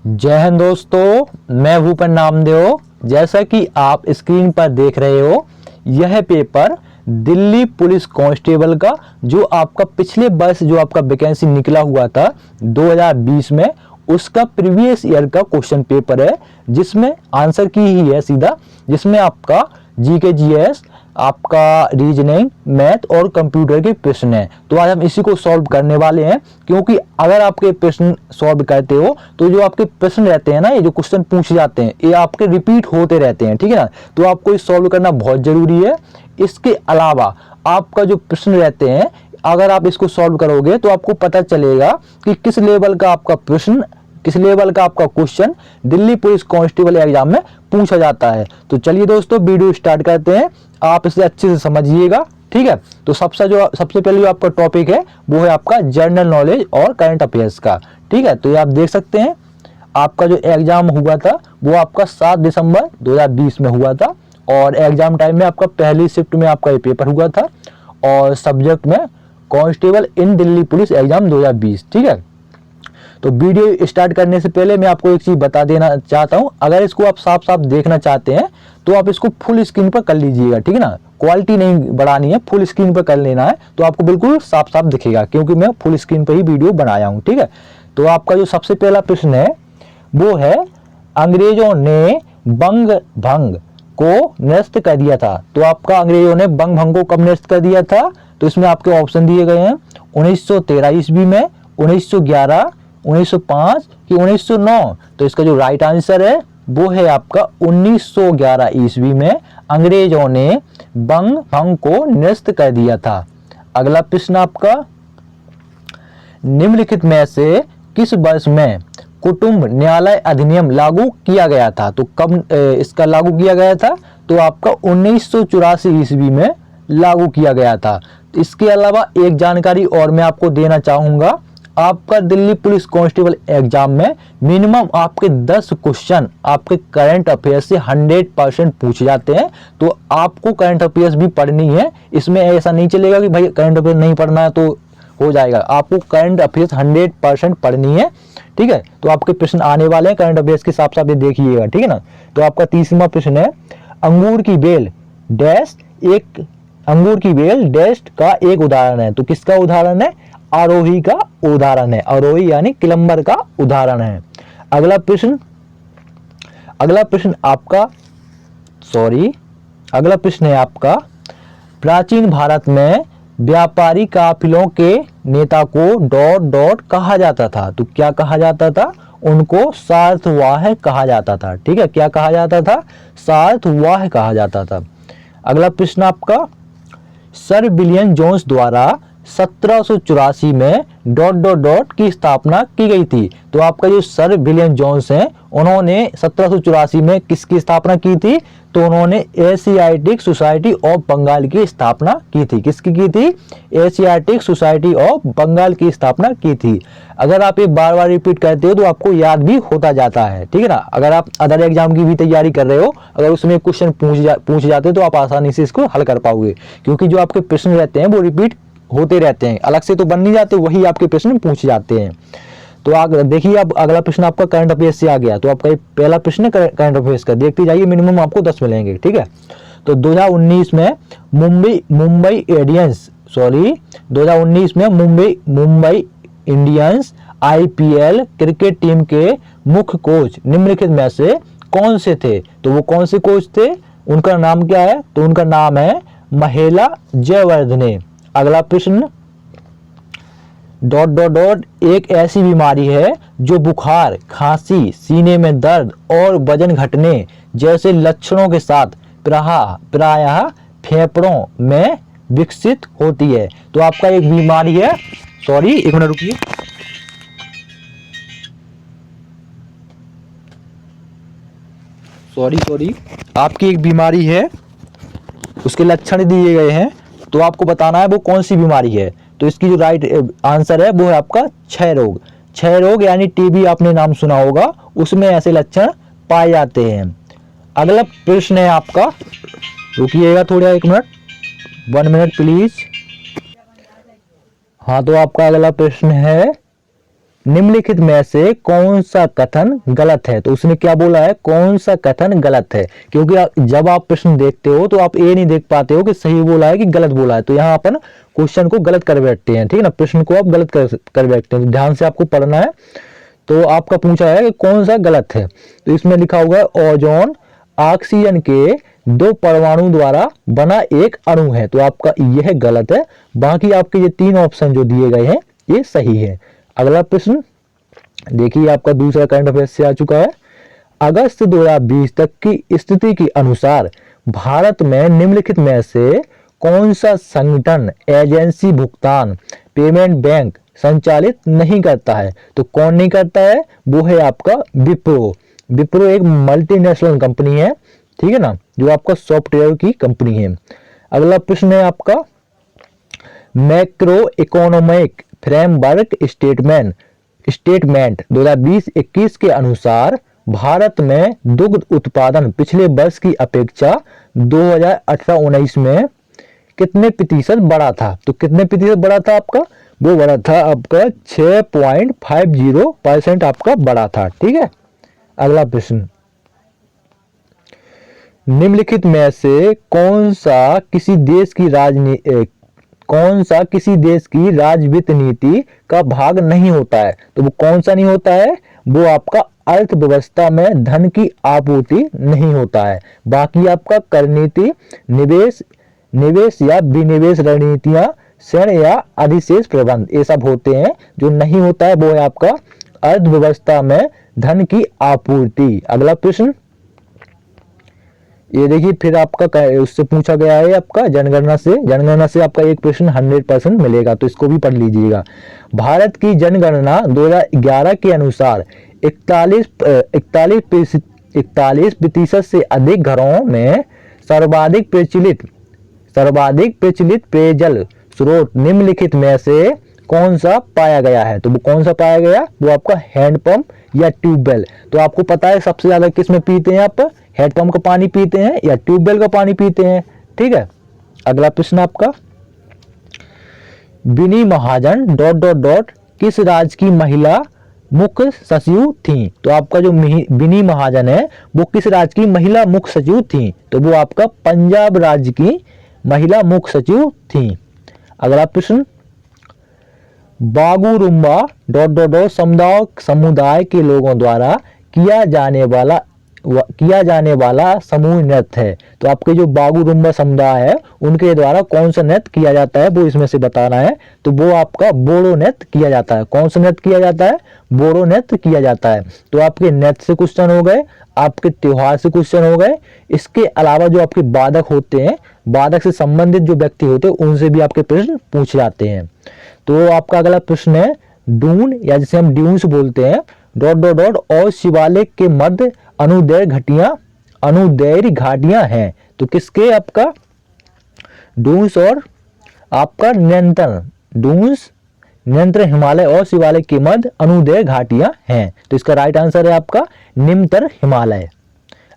जय हिंद दोस्तों, मैं भूपेन नामदेव। जैसा कि आप स्क्रीन पर देख रहे हो, यह पेपर दिल्ली पुलिस कांस्टेबल का जो आपका पिछले वर्ष जो आपका वैकेंसी निकला हुआ था 2020 में, उसका प्रीवियस ईयर का क्वेश्चन पेपर है, जिसमें आंसर की ही है सीधा, जिसमें आपका जीके जीएस, आपका रीजनिंग, मैथ और कंप्यूटर के प्रश्न हैं। तो आज हम इसी को सॉल्व करने वाले हैं, क्योंकि अगर आपके प्रश्न सॉल्व करते हो तो जो आपके प्रश्न रहते हैं ना, ये जो क्वेश्चन पूछे जाते हैं, ये आपके रिपीट होते रहते हैं, ठीक है ना। तो आपको ये सॉल्व करना बहुत जरूरी है। इसके अलावा आपका जो प्रश्न रहते हैं, अगर आप इसको सॉल्व करोगे तो आपको पता चलेगा कि किस लेवल का आपका प्रश्न, किस लेवल का आपका question Delhi police constable exam में पूछा जाता है। तो चलिए दोस्तों, वीडियो स्टार्ट करते हैं। आप इसे अच्छे से समझिएगा, ठीक है। तो सबसे पहले जो आपका टॉपिक है वो है आपका जनरल नॉलेज और करंट अफेयर्स का, ठीक है। तो ये आप देख सकते हैं, आपका जो एग्जाम हुआ था वो आपका 7 दिसंबर 2020 में हुआ था, और एग्जाम टाइम में आपका पहली शिफ्ट में आपका ये पेपर हुआ था, और सब्जेक्ट में कांस्टेबल इन दिल्ली पुलिस एग्जाम 2020, ठीक है। तो वीडियो स्टार्ट करने से पहले मैं आपको एक चीज बता देना चाहता हूं, अगर इसको आप साफ साफ देखना चाहते हैं तो आप इसको फुल स्क्रीन पर कर लीजिएगा, ठीक है ना। क्वालिटी नहीं बढ़ानी है, फुल स्क्रीन पर कर लेना है, तो आपको बिल्कुल साफ साफ दिखेगा, क्योंकि मैं फुल स्क्रीन पर ही वीडियो बनाया हूं, ठीक है। तो आपका जो सबसे पहला प्रश्न है वो है, अंग्रेजों ने बंग भंग को निरस्त कर दिया था। तो आपका अंग्रेजों ने बंग भंग को कब निरस्त कर दिया था? तो इसमें आपके ऑप्शन दिए गए हैं, 1913 ईस्वी में, 1911, 1905 कि 1909। तो इसका जो राइट आंसर है वो है आपका 1911 ईस्वी में अंग्रेजों ने बंग भंग को निरस्त कर दिया था। अगला प्रश्न आपका, निम्नलिखित में से किस वर्ष में कुटुंब न्यायालय अधिनियम लागू किया गया था? तो कब इसका लागू किया गया था? तो आपका 1984 ईस्वी में लागू किया गया था। इसके अलावा एक जानकारी और मैं आपको देना चाहूंगा, आपका दिल्ली पुलिस कांस्टेबल एग्जाम में मिनिमम आपके 10 क्वेश्चन आपके करंट अफेयर्स से 100% पूछे जाते हैं। तो आपको करंट अफेयर्स भी पढ़नी है, इसमें ऐसा नहीं चलेगा कि भाई करंट अफेयर नहीं पढ़ना है तो हो जाएगा। आपको करंट अफेयर्स 100% पढ़नी है, ठीक है। तो आपके प्रश्न आने वाले हैं करंट अफेयर्स के साथ साथ, ये देखिएगा, ठीक है ना। तो आपका तीसरा प्रश्न है, अंगूर की बेल डैश एक, अंगूर की बेल डैश का एक उदाहरण है। तो किसका उदाहरण है? आरोही का उदाहरण है, आरोही यानी क्लम्बर का उदाहरण है। अगला प्रश्न आपका, अगला प्रश्न है आपका, प्राचीन भारत में व्यापारी काफिलों के नेता को डॉट डॉट कहा जाता था। तो क्या कहा जाता था? उनको सार्थवाह कहा जाता था, ठीक है। क्या कहा जाता था? सार्थवाह कहा जाता था। अगला प्रश्न आपका, सर विलियम जोन्स द्वारा 1784 में डॉट डॉट डॉट की स्थापना की गई थी। तो आपका जो सर विलियम जोन्स हैं, उन्होंने 1784 में किसकी स्थापना की थी? तो उन्होंने एशियाटिक सोसाइटी ऑफ बंगाल की स्थापना की थी। किसकी की थी? एशियाटिक सोसाइटी ऑफ बंगाल की स्थापना की थी। अगर आप ये बार बार रिपीट करते हो तो आपको याद भी होता जाता है, ठीक है ना। अगर आप अदर एग्जाम की भी तैयारी कर रहे हो, अगर उसमें क्वेश्चन पूछ जाते हो तो आप आसानी से इसको हल कर पाओगे, क्योंकि जो आपके प्रश्न रहते हैं वो रिपीट होते रहते हैं, अलग से तो बन नहीं जाते, वही आपके प्रश्न पूछ जाते हैं। तो आप देखिए, अब अगला प्रश्न आपका करंट अफेयर्स से आ गया। तो आपका पहला प्रश्न करंट अफेयर्स का, देखते जाइए, मिनिमम आपको 10 मिलेंगे, ठीक है। तो 2019 में Mumbai Indians IPL cricket team के मुख्य कोच निम्नलिखित में से कौन से थे? तो वो कौन से कोच थे, उनका नाम क्या है? तो उनका नाम है महेला जयवर्धने। अगला प्रश्न, डॉट डॉट डॉट एक ऐसी बीमारी है जो बुखार, खांसी, सीने में दर्द और वजन घटने जैसे लक्षणों के साथ प्रायः फेफड़ों में विकसित होती है। तो आपका एक बीमारी है, एक मिनट रुकिए, आपकी एक बीमारी है, उसके लक्षण दिए गए हैं, तो आपको बताना है वो कौन सी बीमारी है। तो इसकी जो राइट आंसर है वो है आपका क्षय रोग। क्षय रोग यानी टीबी आपने नाम सुना होगा, उसमें ऐसे लक्षण पाए जाते हैं। अगला प्रश्न है आपका, रुकिएगा थोड़ा, 1 मिनट, 1 मिनट प्लीज। हाँ, तो आपका अगला प्रश्न है, निम्नलिखित में से कौन सा कथन गलत है। तो उसने क्या बोला है, कौन सा कथन गलत है, क्योंकि जब आप प्रश्न देखते हो तो आप ये नहीं देख पाते हो कि सही बोला है कि गलत बोला है। तो यहाँ अपन क्वेश्चन को गलत कर बैठते हैं, ठीक है ना, प्रश्न को आप गलत कर बैठते हैं। तो ध्यान से आपको पढ़ना है। तो आपका पूछा है कि कौन सा गलत है, तो इसमें लिखा हुआ है ओजोन ऑक्सीजन के 2 परमाणु द्वारा बना एक अणु है। तो आपका यह गलत है, बाकी आपके ये 3 ऑप्शन जो दिए गए हैं ये सही है। अगला प्रश्न देखिए, आपका दूसरा करंट अफेयर्स से आ चुका है। अगस्त 2020 तक की स्थिति के अनुसार भारत में निम्नलिखित में से कौन सा संगठन एजेंसी भुगतान पेमेंट बैंक संचालित नहीं करता है। तो कौन नहीं करता है, वो है आपका विप्रो। विप्रो एक मल्टीनेशनल कंपनी है, ठीक है ना, जो आपका सॉफ्टवेयर की कंपनी है। अगला प्रश्न है आपका, मैक्रो इकोनॉमिक फ्रेमवर्क स्टेटमेंट 2020-21 के अनुसार भारत में दुग्ध उत्पादन पिछले वर्ष की अपेक्षा 2018-19 में कितने प्रतिशत बढ़ा था। तो कितने प्रतिशत बढ़ा था आपका, वो बढ़ा था आपका 6.50% आपका बढ़ा था, ठीक है। अगला प्रश्न, निम्नलिखित में से कौन सा किसी देश की राजवित्त नीति का भाग नहीं होता है। तो वो कौन सा नहीं होता है, वो आपका अर्थव्यवस्था में धन की आपूर्ति नहीं होता है। बाकी आपका कर नीति, निवेश या विनिवेश रणनीतियां, ऋण या अधिशेष प्रबंध, ये सब होते हैं। जो नहीं होता है वो है आपका अर्थव्यवस्था में धन की आपूर्ति। अगला प्रश्न, ये देखिए फिर आपका उससे पूछा गया है आपका जनगणना से आपका एक प्रश्न 100% मिलेगा, तो इसको भी पढ़ लीजिएगा। भारत की जनगणना 2011 के अनुसार 41% से अधिक घरों में सर्वाधिक प्रचलित पेयजल स्रोत निम्नलिखित में से कौन सा पाया गया है। तो वो कौन सा पाया गया, वो आपका हैंडपंप या ट्यूबवेल। तो आपको पता है सबसे ज्यादा किस में पीते हैं आप, हैंडपंप का पानी पीते हैं या ट्यूबवेल का पानी पीते हैं, ठीक है। अगला प्रश्न आपका, बिनी महाजन ... किस राज्य की महिला मुख्य सचिव थी। तो आपका जो बिनी महाजन है वो किस राज्य की महिला मुख्य सचिव थी। तो वो आपका पंजाब राज्य की महिला मुख्य सचिव थी। अगला प्रश्न, बागुरुम्बा ... समुदाय के लोगों द्वारा किया जाने वाला समूह नृत्य है। तो आपके जो बागुरुम्बा समुदाय है उनके द्वारा कौन सा नृत्य किया जाता है, वो इसमें से बताना है। तो वो आपका बोड़ो नृत्य किया जाता है। कौन सा नृत्य किया जाता है, बोड़ो नृत्य किया जाता है। तो आपके नृत्य से क्वेश्चन हो गए, आपके त्योहार से क्वेश्चन हो गए। इसके अलावा जो आपके वादक होते हैं, वादक से संबंधित जो व्यक्ति होते हैं उनसे भी आपके प्रश्न पूछे जाते हैं। तो आपका अगला प्रश्न है, डून या जिसे हम ड्यून्स बोलते हैं ... और शिवालिक के मध्य अनुदैर्घ्य घाटियां हैं। तो किसके, आपका डून्स और आपका नियंत्रण हिमालय और शिवालिक के मध्य अनुदैर्घ्य घाटियां हैं। तो इसका राइट आंसर है आपका निम्नतर हिमालय।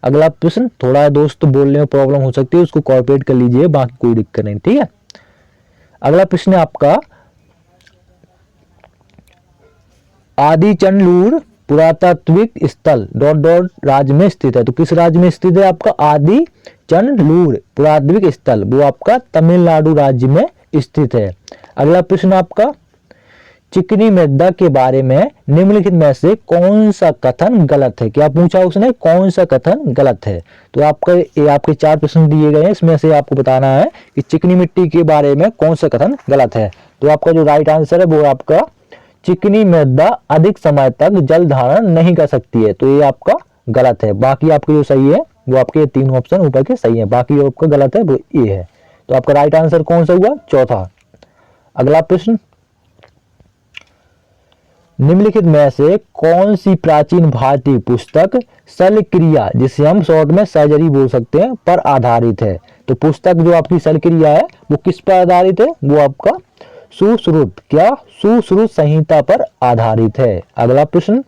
अगला प्रश्न, थोड़ा दोस्त बोलने में प्रॉब्लम हो सकती है, उसको कॉर्पोरेट कर लीजिए, बाकी कोई दिक्कत नहीं, ठीक है। अगला प्रश्न है आपका, आदिचनलूर पुरातात्विक स्थल ... राज्य में स्थित है। तो किस राज्य में स्थित है आपका आदिचनलूर पुरातात्विक स्थल, वो आपका तमिलनाडु राज्य में स्थित है। अगला प्रश्न आपका, चिकनी मृदा के बारे में निम्नलिखित में से कौन सा कथन गलत है। क्या पूछा उसने, कौन सा कथन गलत है। तो आपका ये आपके 4 प्रश्न दिए गए हैं, इसमें से आपको बताना है कि चिकनी मिट्टी के बारे में कौन सा कथन गलत है। तो आपका जो राइट आंसर है वो आपका चिकनी मृदा अधिक समय तक जल धारण नहीं कर सकती है। तो ये आपका गलत है। बाकी आपके जो सही है वो आपके 3 ऑप्शन ऊपर के सही है, बाकी जो आपका गलत है वो ये है। तो आपका राइट आंसर कौन सा हुआ, चौथा। अगला प्रश्न, निम्नलिखित में से कौन सी प्राचीन भारतीय पुस्तक शल्यक्रिया, जिसे हम शॉर्ट में सर्जरी बोल सकते हैं, पर आधारित है। तो पुस्तक जो आपकी शल्यक्रिया है वो किस पर आधारित है, वो आपका सुश्रुत संहिता पर आधारित है। अगला प्रश्न,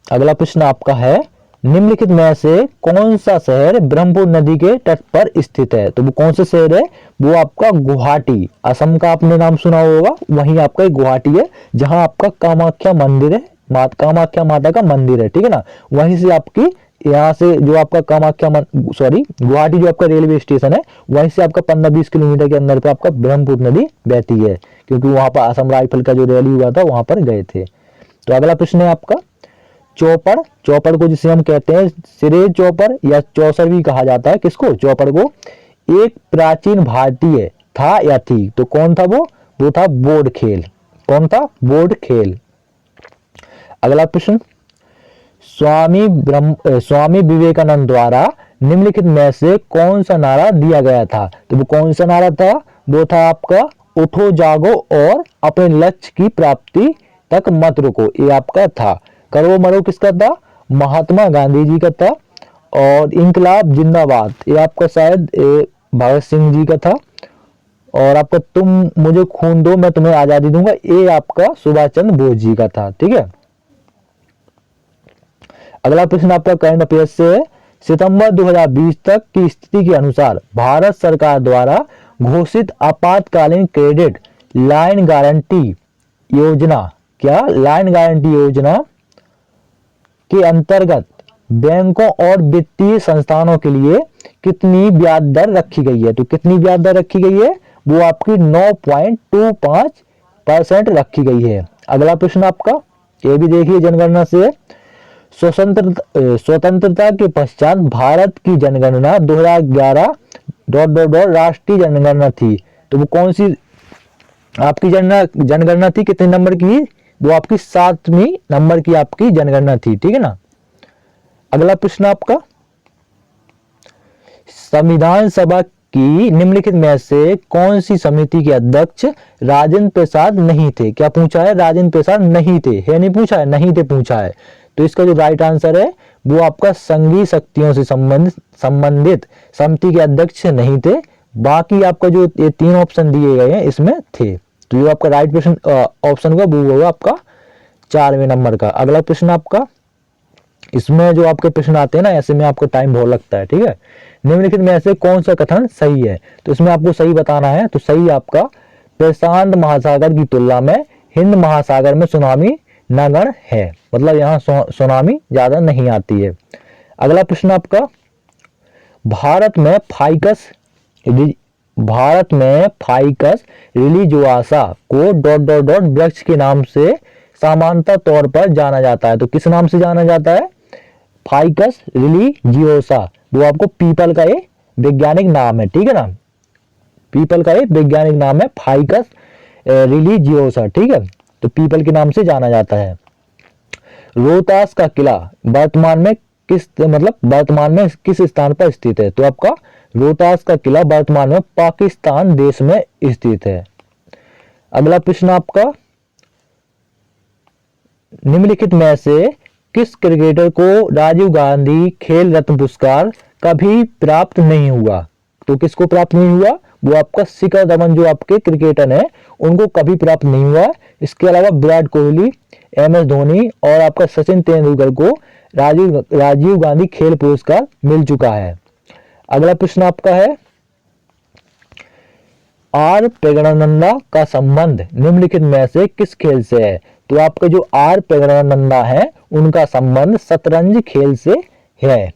अगला प्रश्न आपका है, निम्नलिखित में से कौन सा शहर ब्रह्मपुत्र नदी के तट पर स्थित है? तो वो कौन सा शहर है? वो आपका गुवाहाटी, असम का आपने नाम सुना होगा, वहीं आपका गुवाहाटी है, जहां आपका कामाख्या मंदिर है, कामाख्या माता का मंदिर है, ठीक है ना। वहीं से आपकी, यहाँ से जो आपका गुवाहाटी जो आपका रेलवे स्टेशन है, वहीं से आपका 15-20 किलोमीटर के अंदर पे आपका ब्रह्मपुत्र नदी बहती है, क्योंकि वहां पर असम राइफल का जो रैली हुआ था वहां पर गए थे। तो अगला प्रश्न है आपका, चौपड़, चौपड़ को जिसे हम कहते हैं सिरे चौपड़ या चौसर भी कहा जाता है, किसको? चौपड़ को, एक प्राचीन भारतीय था या थी? तो कौन था वो था बोर्ड खेल। कौन था? बोर्ड खेल। अगला प्रश्न, स्वामी विवेकानंद द्वारा निम्नलिखित में से कौन सा नारा दिया गया था? तो वो कौन सा नारा था? वो था आपका उठो जागो और अपने लक्ष्य की प्राप्ति तक मत रुको, ये आपका था। करो मरो किसका था? महात्मा गांधी जी का था। और इंकलाब जिंदाबाद, ये आपका शायद भगत सिंह जी का था। और आपका तुम मुझे खून दो मैं तुम्हें आजादी दूंगा, ये आपका सुभाष चंद्र बोस जी का था, ठीक है। अगला प्रश्न आपका करंट अफेयर्स से है, सितंबर 2020 तक की स्थिति के अनुसार भारत सरकार द्वारा घोषित आपातकालीन क्रेडिट लाइन गारंटी योजना, क्या लाइन गारंटी योजना के अंतर्गत बैंकों और वित्तीय संस्थानों के लिए कितनी ब्याज दर रखी गई है? तो कितनी ब्याज दर रखी गई है? वो आपकी 9.25% रखी गई है। अगला प्रश्न आपका, ये भी देखिए जनगणना से, स्वतंत्रता के पश्चात भारत की जनगणना 2011 ... राष्ट्रीय जनगणना थी। तो वो कौन सी आपकी जनगणना थी? कितने नंबर की? वो आपकी 7वीं नंबर की आपकी जनगणना थी, ठीक है ना। अगला प्रश्न आपका, संविधान सभा की निम्नलिखित में से कौन सी समिति के अध्यक्ष राजेंद्र प्रसाद नहीं थे? क्या पूछा है? राजेंद्र प्रसाद नहीं थे, है नहीं पूछा है, नहीं थे पूछा है। तो इसका जो राइट आंसर है वो आपका संघीय शक्तियों से संबंधित समिति के अध्यक्ष नहीं थे। बाकी आपका जो ये 3 ऑप्शन दिए गए हैं इसमें थे। तो ये आपका राइट प्रश्न ऑप्शन का वो होगा आपका 4वें नंबर का। अगला प्रश्न आपका, इसमें जो आपके प्रश्न आते हैं ना, ऐसे में आपको टाइम बहुत लगता है, ठीक है। निम्नलिखित में से कौन सा कथन सही है? तो इसमें आपको सही बताना है। तो सही आपका, प्रशांत महासागर की तुलना में हिंद महासागर में सुनामी नगण्य है, मतलब यहाँ सुनामी ज्यादा नहीं आती है। अगला प्रश्न आपका, भारत में फाइकस रिलीजियोसा को ... वृक्ष के नाम से सामान्यतः तौर पर जाना जाता है। तो किस नाम से जाना जाता है? फाइकस रिलीजियोसा, वो आपको पीपल का ये वैज्ञानिक नाम है, ठीक है ना। पीपल का ये वैज्ञानिक नाम है फाइकस रिलीजियोसा, ठीक है। तो पीपल के नाम से जाना जाता है। रोहतास का किला वर्तमान में किस स्थान पर स्थित है? तो आपका रोहतास का किला वर्तमान में पाकिस्तान देश में स्थित है। अगला प्रश्न आपका, निम्नलिखित में से किस क्रिकेटर को राजीव गांधी खेल रत्न पुरस्कार कभी प्राप्त नहीं हुआ? तो किसको प्राप्त नहीं हुआ? वो आपका शिखर धवन जो आपके क्रिकेटर हैं उनको कभी प्राप्त नहीं हुआ। इसके अलावा विराट कोहली, MS धोनी और आपका सचिन तेंदुलकर को राजीव गांधी खेल पुरस्कार मिल चुका है। अगला प्रश्न आपका है, आर प्रज्ञानंदा का संबंध निम्नलिखित में से किस खेल से है? तो आपके जो आर प्रज्ञानंदा है उनका संबंध शतरंज खेल से है।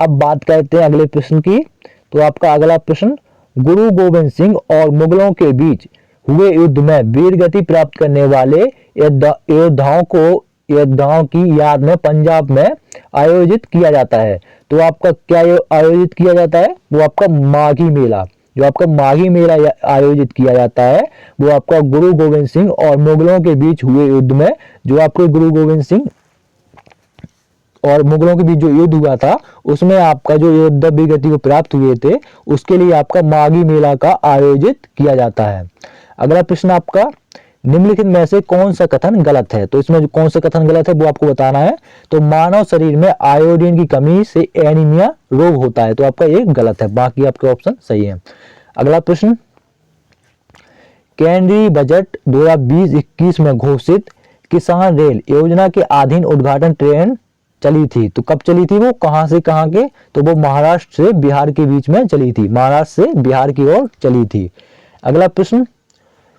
अब बात करते हैं अगले प्रश्न की। तो आपका अगला प्रश्न, गुरु गोविंद सिंह और मुगलों के बीच हुए युद्ध में वीरगति प्राप्त करने वाले योद्धाओं की याद में पंजाब में आयोजित किया जाता है। तो आपका क्या आयोजित किया जाता है? वो आपका माघी मेला, जो आपका माघी मेला आयोजित किया जाता है वो आपका गुरु गोविंद सिंह और मुगलों के बीच हुए युद्ध में, जो आपके गुरु गोविंद सिंह और मुगलों के बीच जो युद्ध हुआ था उसमें आपका जो योद्धा वीरगति को प्राप्त हुए थे उसके लिए आपका माघी मेला का आयोजित किया जाता है। अगला प्रश्न आपका, निम्नलिखित में से कौन सा कथन गलत है? तो इसमें जो कौन सा कथन गलत है वो आपको बताना है। तो मानव शरीर में आयोडीन की कमी से एनीमिया रोग होता है, तो आपका ये गलत है, बाकी आपके ऑप्शन सही है। अगला प्रश्न, केंद्रीय बजट 2020-21 में घोषित किसान रेल योजना के अधीन उद्घाटन ट्रेन चली थी। तो कब चली थी वो, कहां से कहां के, तो वो महाराष्ट्र से बिहार के बीच में चली थी, महाराष्ट्र से बिहार की ओर चली थी। अगला प्रश्न,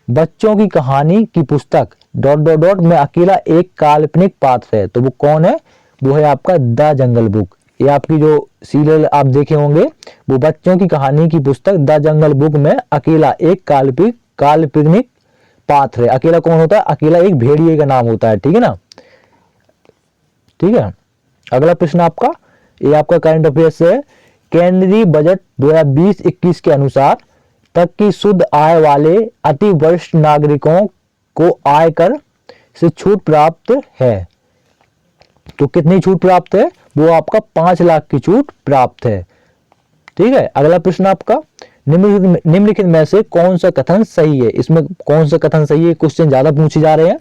बच्चों की कहानी की पुस्तक ... में अकेला एक काल्पनिक पात्र है, तो वो कौन है, वो है आपका द जंगल बुक। ये आपकी जो सीरियल आप देखे होंगे, वो बच्चों की कहानी की पुस्तक द जंगल बुक में अकेला एक काल्पनिक पात्र है। अकेला कौन होता है, अकेला एक भेड़िए का नाम होता है, ठीक है ना, ठीक है। अगला प्रश्न आपका, ये आपका करंट अफेयर्स है, केंद्रीय बजट 2020-21 के अनुसार तक की शुद्ध आय वाले अति वरिष्ठ नागरिकों को आयकर से छूट प्राप्त है। तो कितनी छूट प्राप्त है, वो आपका 5 लाख की छूट प्राप्त है, ठीक है। अगला प्रश्न आपका, निम्नलिखित में से कौन सा कथन सही है। इसमें कौन सा कथन सही है, क्वेश्चन ज्यादा पूछे जा रहे हैं,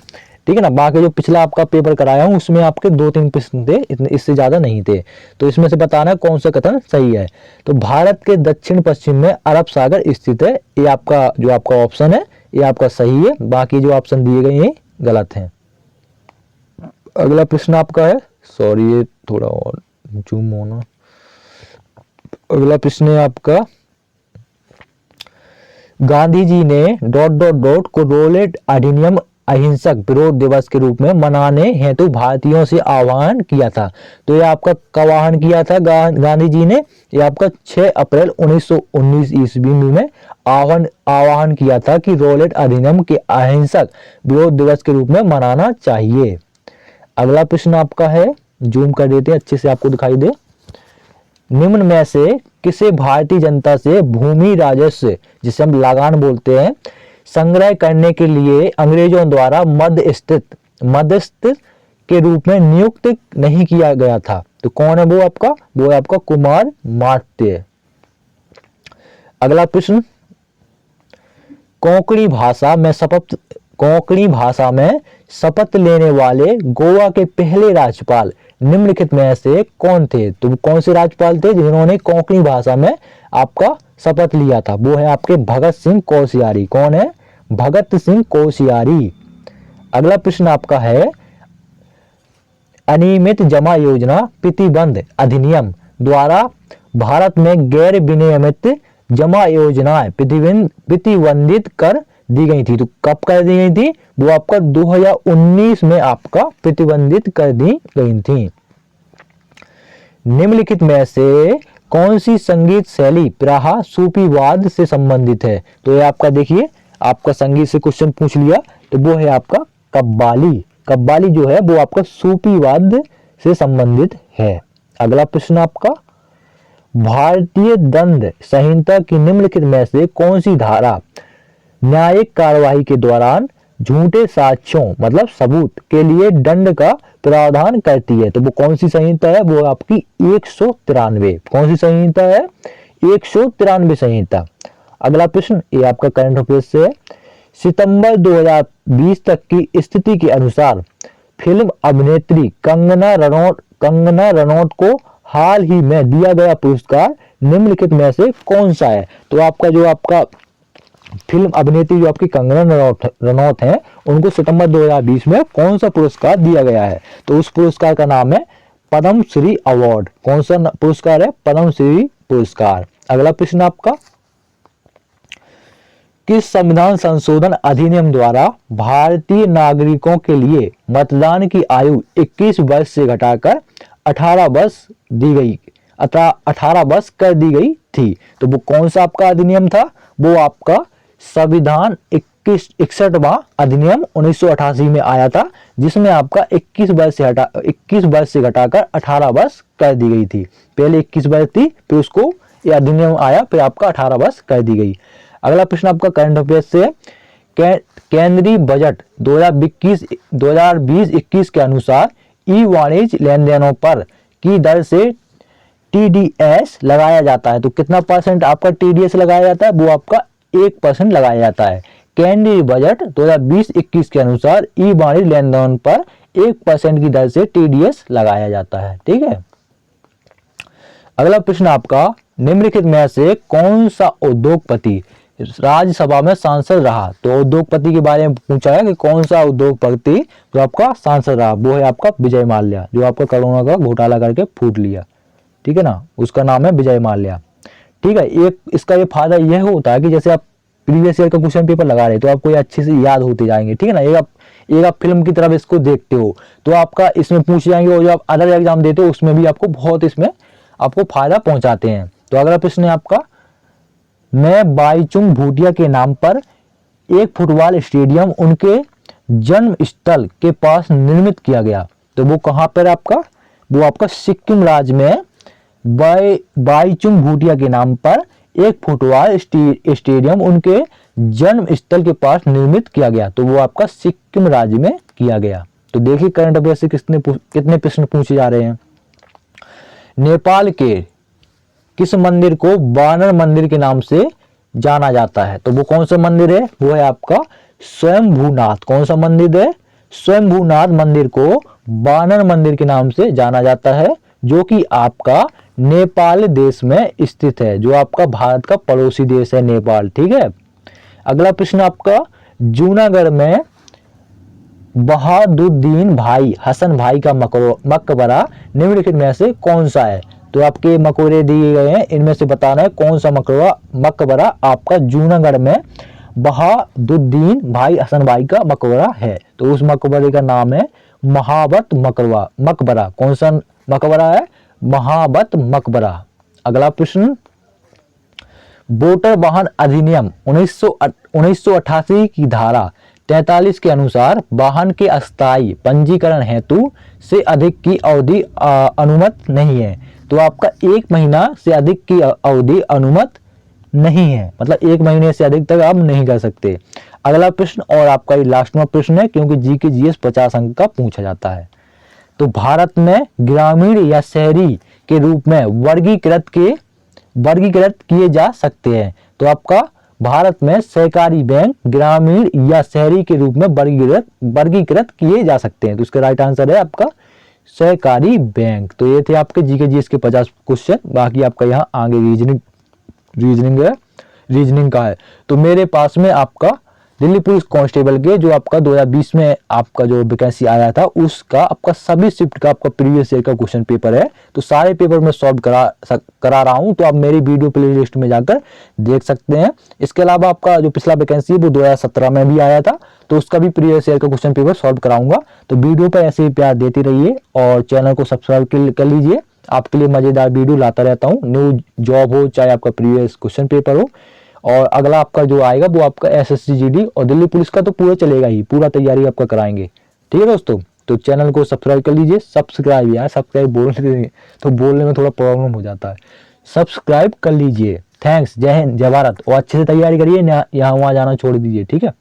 ठीक है ना। बाकी जो पिछला आपका पेपर कराया हूं उसमें आपके 2-3 प्रश्न थे, इससे ज्यादा नहीं थे। तो इसमें से बताना है कौन सा कथन सही है। तो भारत के दक्षिण पश्चिम में अरब सागर स्थित है, ये आपका जो आपका ऑप्शन है ये आपका सही है। बाकी जो ऑप्शन दिए गए हैं गलत हैं। अगला प्रश्न आपका है, सॉरी ये थोड़ा और जूम होना। अगला प्रश्न है आपका, गांधी जी ने ... को रोलेट अधिनियम अहिंसक विरोध दिवस के रूप में मनाने हेतु भारतीयों से आह्वान किया था। तो ये आपका कब आह्वान किया था गांधी जी ने, ये आपका 6 अप्रैल 1919 ईस्वी में आह्वान किया था कि रोलेट अधिनियम के अहिंसक विरोध दिवस के रूप में मनाना चाहिए। अगला प्रश्न आपका है, जूम कर देते हैं अच्छे से आपको दिखाई दे, निम्न में से किसे भारतीय जनता से भूमि राजस्व, जिसे हम लगान बोलते हैं, संग्रह करने के लिए अंग्रेजों द्वारा मध्यस्थ के रूप में नियुक्त नहीं किया गया था। तो कौन है वो है आपका कुमार मात्य। अगला प्रश्न, कोंकणी भाषा में शपथ लेने वाले गोवा के पहले राज्यपाल निम्नलिखित में से कौन थे। तो कौन से राज्यपाल थे जिन्होंने कोंकणी भाषा में आपका शपथ लिया था, वो है आपके भगत सिंह कोश्यारी। कौन है, भगत सिंह कोश्यारी। अगला प्रश्न आपका है, अनियमित जमा योजना प्रतिबंध अधिनियम द्वारा भारत में गैर विनियमित जमा योजनाएं प्रतिबंधित कर दी गई थी। तो कब कर दी गई थी, वो आपका 2019 में आपका प्रतिबंधित कर दी गई थी। निम्नलिखित में से कौन सी संगीत शैली प्रायः सूफीवाद से संबंधित है। तो ये आपका देखिए, आपका संगीत से क्वेश्चन पूछ लिया, तो वो है आपका कव्वाली। कव्वाली जो है वो आपका सूफीवाद से संबंधित है। अगला प्रश्न आपका, भारतीय दंड संहिता की निम्नलिखित में से कौन सी धारा न्यायिक कार्यवाही के दौरान झूठे साक्ष्यों मतलब सबूत के लिए दंड का प्रावधान करती है। तो वो कौन सी संहिता है, वो आपकी 193। कौन सी संहिता है, 193 संहिता। अगला प्रश्न, ये आपका करंट अफेयर्स से है, सितंबर 2020 तक की स्थिति के अनुसार फिल्म अभिनेत्री कंगना रनौत को हाल ही में दिया गया पुरस्कार निम्नलिखित में से कौन सा है। तो आपका जो आपका फिल्म अभिनेत्री जो आपकी कंगना रनौत हैं, उनको सितंबर 2020 में कौन सा पुरस्कार दिया गया है। तो उस पुरस्कार का नाम है पद्म श्री अवार्ड। कौन सा पुरस्कार है, पद्म श्री पुरस्कार। अगला प्रश्न आपका, किस संविधान संशोधन अधिनियम द्वारा भारतीय नागरिकों के लिए मतदान की आयु 21 वर्ष से घटाकर 18 वर्ष कर दी गई थी। तो वो कौन सा आपका अधिनियम था, वो आपका संविधान 61वां अधिनियम 1988 में आया था, जिसमें आपका 21 वर्ष से घटाकर 18 वर्ष कर दी गई थी। पहले 21 वर्ष थी, फिर उसको ये अधिनियम आया, फिर आपका 18 वर्ष कर दी गई। अगला प्रश्न आपका करंट अफेयर्स से है, केंद्रीय बजट 2020-21 के अनुसार ई वाणिज्य लेन देनों पर की दर से टीडीएस लगाया जाता है। तो कितना % आपका टीडीएस लगाया जाता है, वो आपका 1% लगाया जाता है। केंद्रीय बजट 2020-21 के अनुसार ई वाणिज्य लेन देन पर 1% की दर से टीडीएस लगाया जाता है, ठीक है। अगला प्रश्न आपका, निम्नलिखित में से कौन सा उद्योगपति राज्यसभा में सांसद रहा। तो उद्योगपति के बारे में पूछा है कि कौन सा उद्योगपति जो आपका सांसद रहा, वो है आपका विजय माल्या, जो आपका कोरोना का घोटाला करके फूट लिया, ठीक है ना, उसका नाम है विजय माल्या। ठीक है, एक इसका ये फायदा यह होता है कि जैसे आप प्रीवियस ईयर का क्वेश्चन पेपर लगा रहे तो आपको ये अच्छे से याद होते जाएंगे, ठीक है ना। एक आप फिल्म की तरफ इसको देखते हो तो आपका इसमें पूछ जाएंगे, और जो आप अदर एग्जाम देते हो उसमें भी आपको बहुत इसमें आपको फायदा पहुंचाते हैं। तो अगला प्रश्न है आपका, मैं बाईचुंग भूटिया के नाम पर एक फुटबॉल स्टेडियम उनके जन्म स्थल के पास निर्मित किया गया। तो वो कहाँ पर आपका, वो आपका सिक्किम राज्य में बाईचुंग भूटिया के नाम पर एक फुटबॉल स्टेडियम उनके जन्म स्थल के पास निर्मित किया गया। तो वो आपका सिक्किम राज्य में किया गया। तो देखिए करंट अफेयर से कितने प्रश्न पूछे जा रहे हैं। नेपाल के किस मंदिर को बानर मंदिर के नाम से जाना जाता है? तो वो कौन सा मंदिर है? वो है आपका स्वयंभूनाथ। कौन सा मंदिर है? स्वयंभूनाथ मंदिर को बानर मंदिर के नाम से जाना जाता है, जो कि आपका नेपाल देश में स्थित है, जो आपका भारत का पड़ोसी देश है नेपाल, ठीक है। अगला प्रश्न आपका, जूनागढ़ में बहादुद्दीन भाई हसन भाई का मकबरा निम्नलिखित में से कौन सा है? तो आपके मकबरे दिए गए हैं, इनमें से बताना है कौन सा मकबरा आपका जूनागढ़ में बहादुद्दीन भाई हसन भाई का मकबरा है। तो उस मकबरे का नाम है महाबत मकबरा। कौन सा मकबरा है? महाबत मकबरा। अगला प्रश्न, वोटर वाहन अधिनियम 1988 की धारा 43 के अनुसार वाहन के अस्थायी पंजीकरण हेतु से अधिक की अवधि अनुमत नहीं है। तो आपका 1 महीना से अधिक की अवधि अनुमत नहीं है, मतलब 1 महीने से अधिक तक आप नहीं कर सकते। अगला प्रश्न और आपका ये लास्टवा प्रश्न है, क्योंकि जीके जीएस 50 अंक का पूछा जाता है। तो भारत में ग्रामीण या शहरी के रूप में वर्गीकृत किए जा सकते हैं। तो आपका भारत में सहकारी बैंक ग्रामीण या शहरी के रूप में वर्गीकृत किए जा सकते हैं। तो इसका राइट आंसर है आपका सहकारी बैंक। तो ये थे आपके जीके जीएस के 50 क्वेश्चन। बाकी आपका यहाँ आगे रीजनिंग का है। तो मेरे पास में आपका दिल्ली पुलिस कांस्टेबल के जो आपका 2020 में आपका जो वैकेंसी आया था उसका आपका सभी शिफ्ट का आपका प्रीवियस ईयर का क्वेश्चन पेपर है। तो सारे पेपर मैं सॉल्व करा रहा हूं, तो आप मेरी वीडियो प्लेलिस्ट में जाकर देख सकते हैं। इसके अलावा आपका जो पिछला वैकेंसी है वो 2017 में भी आया था, तो उसका भी प्रीवियस ईयर का क्वेश्चन पेपर सॉल्व कराऊंगा। तो वीडियो पर ऐसे ही प्यार देते रहिए और चैनल को सब्सक्राइब कर लीजिए। आपके लिए मजेदार वीडियो लाता रहता हूँ, न्यू जॉब हो चाहे आपका प्रीवियस क्वेश्चन पेपर हो। और अगला आपका जो आएगा वो आपका एसएससी जीडी और दिल्ली पुलिस का तो पूरा चलेगा ही, पूरा तैयारी आपका कराएंगे, ठीक है दोस्तों। तो चैनल को सब्सक्राइब कर लीजिए। सब्सक्राइब यार, सब्सक्राइब बोलने में थोड़ा प्रॉब्लम हो जाता है। सब्सक्राइब कर लीजिए। थैंक्स, जय हिंद, जय भारत। और अच्छे से तैयारी करिए, यहाँ वहाँ जाना छोड़ दीजिए, ठीक है।